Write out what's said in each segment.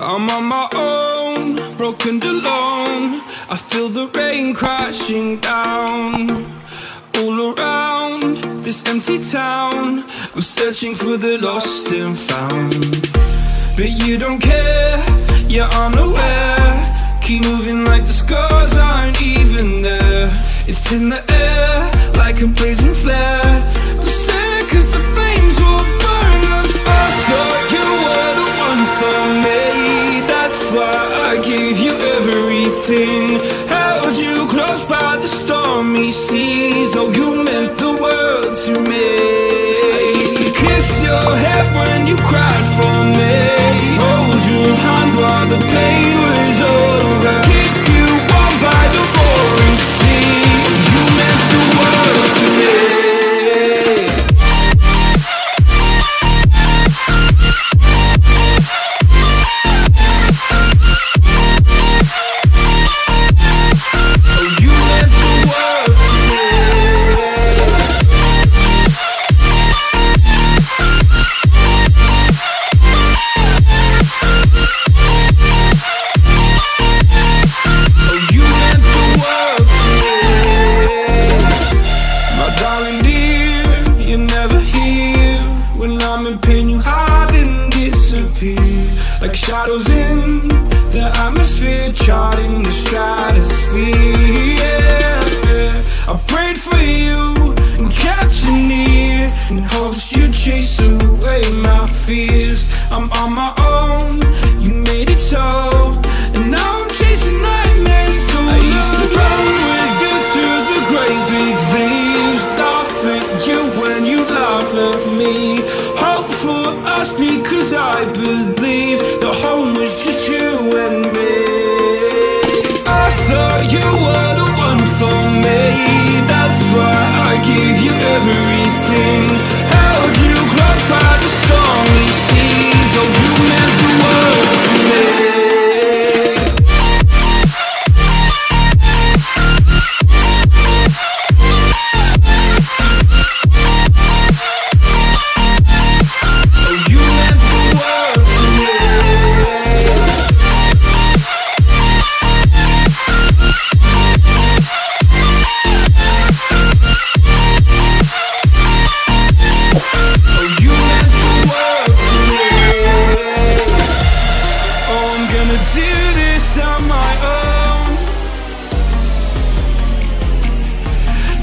I'm on my own, broken and alone. I feel the rain crashing down all around this empty town. I'm searching for the lost and found, but you don't care, you're unaware. Keep moving like the scars aren't even there. It's in the air like a blazing flare. Don't stare cause the flames will burn us. I thought you were the one for me, that's why I gave you everything. Held you close by the stormy seas. Oh, you meant the world to me. I used to kiss your head when you cried for me, hold your hand while the pain was over, keep you warm by the roaring sea. You meant the world to me. Like shadows in the atmosphere, charting the stratosphere. Yeah. I prayed for you and kept you near in hopes you'd chase away my fears. I'm on my own, you made it so, and now I'm chasing nightmares too. I used to run with you through the great big leaves, laugh at you when you laugh at me. Hope for us because I believe the home was just you and me. I thought you were the one for me, that's why I gave you everything. Held you close by the stormy seas. Oh, you meant the world to me.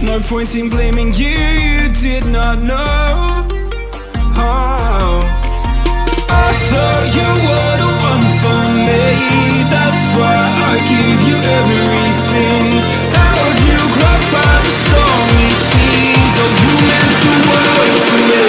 No point in blaming you, you did not know. Oh, I thought you were the one for me, that's why I gave you everything. Held you close by the stormy seas. Oh, you meant the world to me.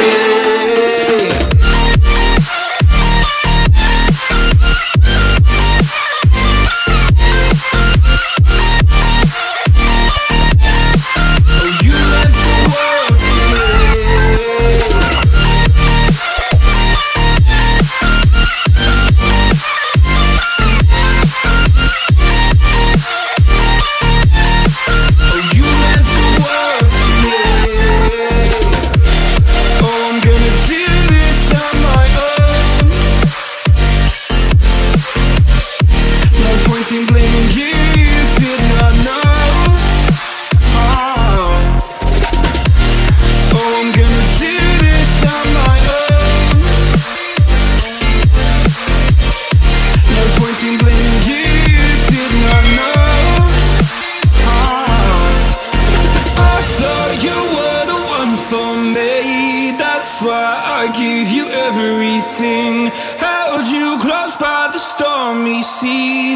That's why I gave you everything. Held you close by the stormy seas.